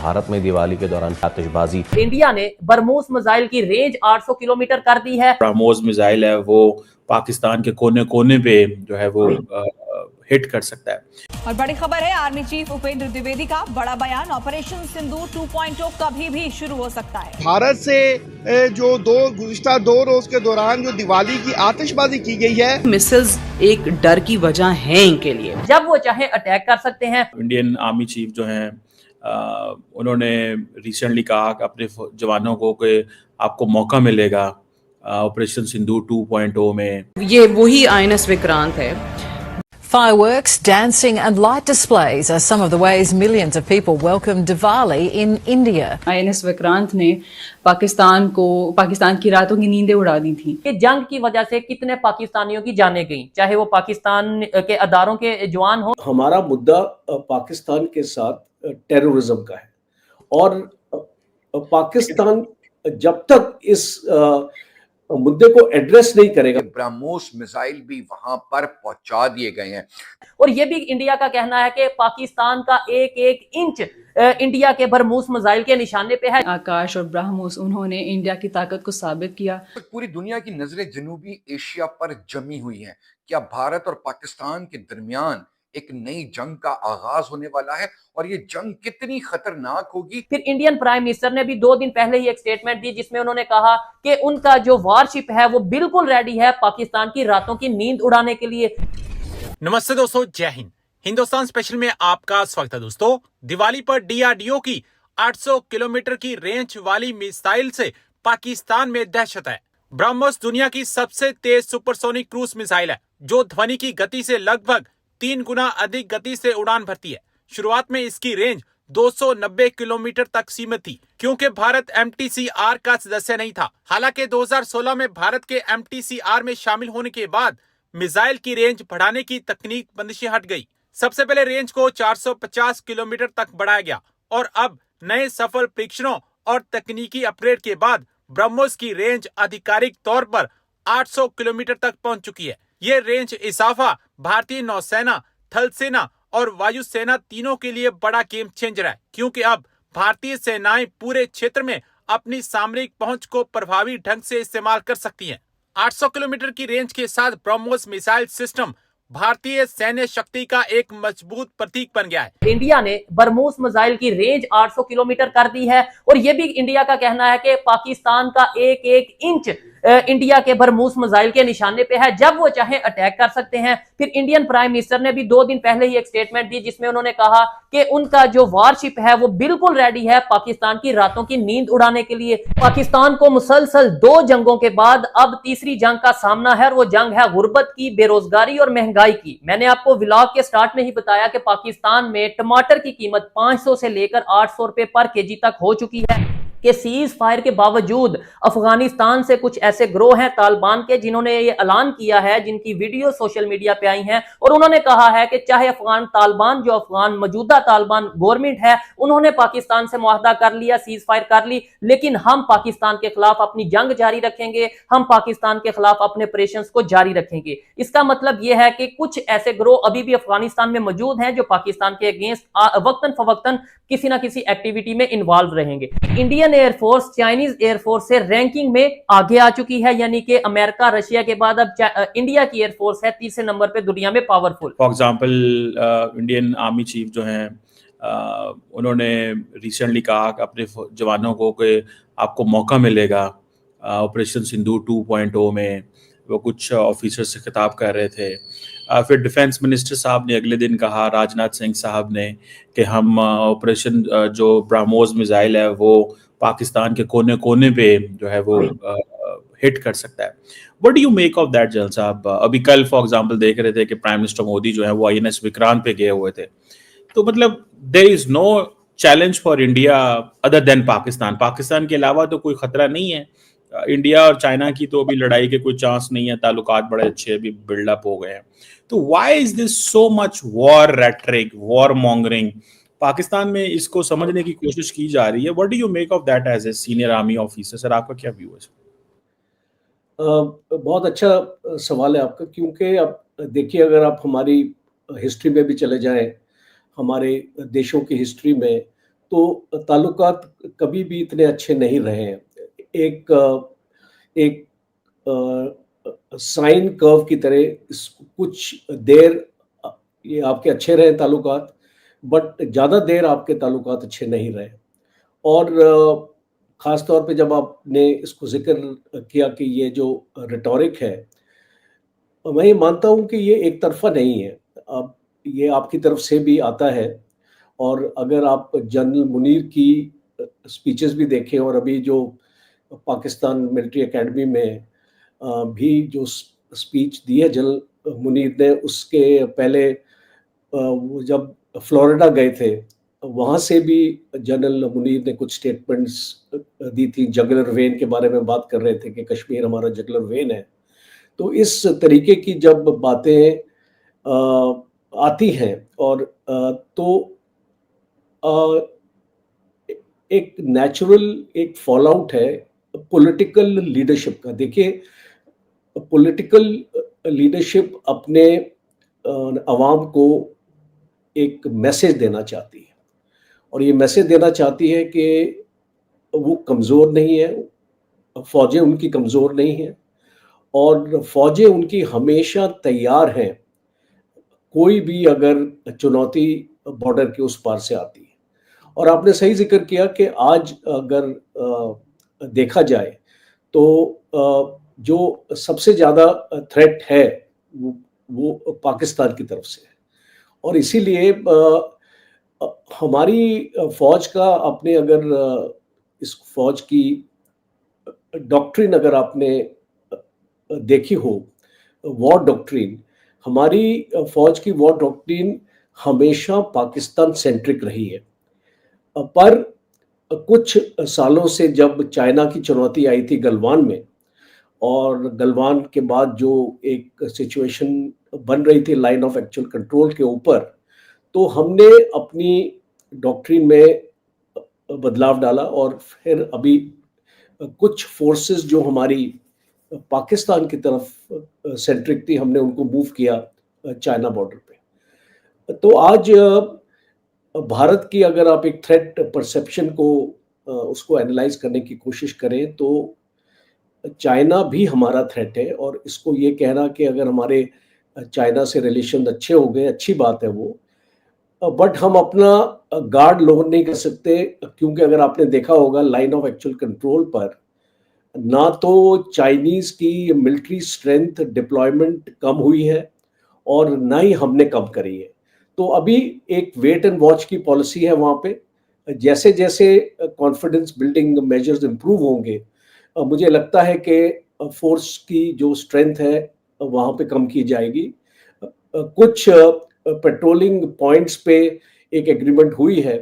भारत में दिवाली के दौरान आतिशबाजी। इंडिया ने बरमूस मिसाइल की रेंज 800 किलोमीटर कर दी है। ब्रह्मोस मिसाइल है वो पाकिस्तान के कोने कोने पे जो है वो हिट कर सकता है। और बड़ी खबर है, आर्मी चीफ उपेंद्र द्विवेदी का बड़ा बयान, ऑपरेशन सिंदूर 2.0 कभी भी शुरू हो सकता है। भारत से जो गुज़िश्ता 2 रोज के दौरान जो दिवाली की आतिशबाजी की गई है, मिसाइल्स एक डर की वजह है इनके लिए। जब वो चाहे अटैक कर सकते हैं। इंडियन आर्मी चीफ जो हैं उन्होंने रिसेंटली कहा कि अपने जवानों को कि आपको मौका मिलेगा ऑपरेशन सिंदूर 2.0 में। ये वही INS विक्रांत है। Fireworks, dancing and light displays are some of the ways millions of people welcome Diwali in India. INS Vikrant ने पाकिस्तान की रातों की नींदें उड़ा दी थी। कि जंग की वजह से कितने पाकिस्तानियों की जानें गईं, चाहे वो पाकिस्तान के अदारों के जवान हो। हमारा मुद्दा पाकिस्तान के साथ टेररिज्म का है और पाकिस्तान जब तक इस मुद्दे को एड्रेस नहीं करेगा। ब्रह्मोस मिसाइल भी वहां पर पहुंचा दिए गए हैं। और ये भी इंडिया का कहना है कि पाकिस्तान का एक एक इंच इंडिया के बरमूस मिसाइल के निशाने पे है। आकाश और ब्रह्मोस, उन्होंने इंडिया की ताकत को साबित किया। पूरी दुनिया की नजरें जनूबी एशिया पर जमी हुई हैं। क्या भारत और पाकिस्तान के दरमियान एक नई जंग का आगाज होने वाला है और ये जंग कितनी खतरनाक होगी। फिर इंडियन प्राइम मिनिस्टर ने भी 2 दिन पहले ही एक स्टेटमेंट दी जिसमें उन्होंने कहा कि उनका जो वॉरशिप है वो बिल्कुल रेडी है पाकिस्तान की रातों की नींद उड़ाने के लिए। नमस्ते दोस्तों, जय हिंद। हिंदुस्तान स्पेशल में आपका स्वागत है। दोस्तों, दिवाली पर DRDO की 800 किलोमीटर की रेंज वाली मिसाइल से पाकिस्तान में दहशत है। ब्रह्मोस दुनिया की सबसे तेज सुपरसोनिक क्रूज मिसाइल है जो ध्वनि की गति से लगभग 3 गुना अधिक गति से उड़ान भरती है। शुरुआत में इसकी रेंज 290 किलोमीटर तक सीमित थी क्योंकि भारत MTCR का सदस्य नहीं था। हालांकि 2016 में भारत के MTCR में शामिल होने के बाद मिसाइल की रेंज बढ़ाने की तकनीक बंदिशें हट गई। सबसे पहले रेंज को 450 किलोमीटर तक बढ़ाया गया और अब नए सफल परीक्षणों और तकनीकी अपग्रेड के बाद ब्रह्मोस की रेंज आधिकारिक तौर पर 800 किलोमीटर तक पहुंच चुकी है। ये रेंज इजाफा भारतीय नौसेना, थल सेना और वायुसेना तीनों के लिए बड़ा गेम चेंजर है क्योंकि अब भारतीय सेनाएं पूरे क्षेत्र में अपनी सामरिक पहुंच को प्रभावी ढंग से इस्तेमाल कर सकती हैं। 800 किलोमीटर की रेंज के साथ ब्रह्मोस मिसाइल सिस्टम भारतीय सैन्य शक्ति का एक मजबूत प्रतीक बन गया है। इंडिया ने बरमूस मिसाइल की रेंज 800 किलोमीटर कर दी है और ये भी इंडिया का कहना है कि पाकिस्तान का एक एक इंच इंडिया के बरमूस मिसाइल के निशाने पे है, जब वो चाहे अटैक कर सकते हैं। फिर इंडियन प्राइम मिनिस्टर ने भी 2 दिन पहले ही एक स्टेटमेंट दी जिसमें उन्होंने कहा कि उनका जो वॉरशिप है वो बिल्कुल रेडी है पाकिस्तान की रातों की नींद उड़ाने के लिए। पाकिस्तान को मुसलसल 2 जंगों के बाद अब तीसरी जंग का सामना है और वो जंग है गुर्बत की, बेरोजगारी और महंगाई की। मैंने आपको व्लॉग के स्टार्ट में ही बताया कि पाकिस्तान में टमाटर की कीमत 500 से लेकर 800 रुपए पर केजी तक हो चुकी है कि सीज फायर के बावजूद अफगानिस्तान से कुछ ऐसे ग्रोह हैं तालिबान के जिन्होंने ये ऐलान किया है, जिनकी वीडियो सोशल मीडिया पे आई हैं और उन्होंने कहा है कि चाहे अफगान तालिबान जो अफगान मौजूदा तालिबान गवर्नमेंट है उन्होंने पाकिस्तान से मुआहदा कर लिया, सीज फायर कर ली, लेकिन हम पाकिस्तान के खिलाफ अपनी जंग जारी रखेंगे, हम पाकिस्तान के खिलाफ अपने ऑपरेशन को जारी रखेंगे। इसका मतलब यह है कि कुछ ऐसे ग्रोह अभी भी अफगानिस्तान में मौजूद हैं जो पाकिस्तान के अगेंस्ट वक्तन फवक्तन किसी ना किसी एक्टिविटी में इन्वॉल्व रहेंगे। इंडियन एयरफोर्स चाइनीज एयरफोर्स से रैंकिंग में आगे आ चुकी है, यानी कि अमेरिका रशिया के बाद अब इंडिया की एयरफोर्स है 3रे नंबर पे दुनिया में powerful. For example Indian army chief जो हैं उन्होंने रिसेंटली कहा कि अपने जवानों को कि आपको मौका मिलेगा ऑपरेशन सिंदूर 2.0 में। वो कुछ ऑफिसर से खिताब कर रहे थे। फिर डिफेंस मिनिस्टर साहब ने अगले दिन कहा, राजनाथ सिंह साहब ने, कि हम ऑपरेशन जो ब्रह्मोस मिसाइल है वो पाकिस्तान के कोने कोने पे जो है वो हिट कर सकता है। What do you make of that general साहब? अभी कल फॉर एग्जांपल देख रहे थे कि प्राइम मिनिस्टर मोदी जो है वो INS विक्रांत पे गए हुए थे। तो मतलब there is no challenge for India other than Pakistan के अलावा तो कोई खतरा नहीं है। इंडिया और चाइना की तो अभी लड़ाई के कोई चांस नहीं है, ताल्लुकात बड़े अच्छे अभी बिल्डअप हो गए हैं। तो why is this so much war rhetoric, war mongering? Pakistan में इसको समझने की कोशिश की जा रही है। What do you make of that as a senior army officer? Sir, आपका क्या व्यू है? बहुत अच्छा सवाल है आपका, क्योंकि अब देखिए, अगर आप हमारी हिस्ट्री में भी चले जाएं, हमारे देशों की हिस्ट्री में तो ताल्लुकात कभी भी इतने अच्छे नहीं रहे हैं। एक साइन कर्व की तरह कुछ देर ये आपके अच्छे रहे ताल्लुकात, बट ज़्यादा देर आपके ताल्लुकात अच्छे नहीं रहे। और ख़ास तौर पे जब आपने इसको ज़िक्र किया कि ये जो रिटॉरिक है, मैं ये मानता हूँ कि ये एक तरफ़ा नहीं है। अब ये आपकी तरफ से भी आता है, और अगर आप जनरल मुनीर की स्पीचेस भी देखें, और अभी जो पाकिस्तान मिलिट्री एकेडमी में भी जो स्पीच दी है जनरल मुनीर ने, उसके पहले वो जब फ्लोरिडा गए थे वहाँ से भी जनरल मुनीर ने कुछ स्टेटमेंट्स दी थी। जगलर वेन के बारे में बात कर रहे थे कि कश्मीर हमारा जगलर वेन है। तो इस तरीके की जब बातें आती हैं, और तो एक नेचुरल एक फॉल आउट है पॉलिटिकल लीडरशिप का। देखिए, पॉलिटिकल लीडरशिप अपने अवाम को एक मैसेज देना चाहती है, और ये मैसेज देना चाहती है कि वो कमज़ोर नहीं है, फ़ौजें उनकी कमज़ोर नहीं हैं, और फ़ौजें उनकी हमेशा तैयार हैं कोई भी अगर चुनौती बॉर्डर के उस पार से आती है। और आपने सही जिक्र किया कि आज अगर देखा जाए तो जो सबसे ज़्यादा थ्रेट है वो पाकिस्तान की तरफ से है, और इसीलिए हमारी फ़ौज का अपने अगर इस फ़ौज की डॉक्ट्रिन अगर आपने देखी हो, वॉर डॉक्ट्रिन, हमारी फ़ौज की वॉर डॉक्ट्रिन हमेशा पाकिस्तान सेंट्रिक रही है। पर कुछ सालों से जब चाइना की चुनौती आई थी गलवान में, और गलवान के बाद जो एक सिचुएशन बन रही थी लाइन ऑफ एक्चुअल कंट्रोल के ऊपर, तो हमने अपनी डॉक्ट्रिन में बदलाव डाला, और फिर अभी कुछ फोर्सेस जो हमारी पाकिस्तान की तरफ सेंट्रिक थी, हमने उनको मूव किया चाइना बॉर्डर पे। तो आज भारत की अगर आप एक थ्रेट परसेप्शन को उसको एनालाइज करने की कोशिश करें, तो चाइना भी हमारा थ्रेट है, और इसको ये कहना कि अगर हमारे चाइना से रिलेशन अच्छे हो गए, अच्छी बात है वो, बट हम अपना गार्ड लोअर नहीं कर सकते, क्योंकि अगर आपने देखा होगा लाइन ऑफ एक्चुअल कंट्रोल पर ना तो चाइनीज़ की मिलिट्री स्ट्रेंथ डिप्लॉयमेंट कम हुई है, और ना ही हमने कम करी है। तो अभी एक वेट एंड वॉच की पॉलिसी है वहाँ पे। जैसे जैसे कॉन्फिडेंस बिल्डिंग मेजर्स इम्प्रूव होंगे, मुझे लगता है कि फोर्स की जो स्ट्रेंथ है वहाँ पे कम की जाएगी। कुछ पेट्रोलिंग पॉइंट्स पे एक एग्रीमेंट हुई है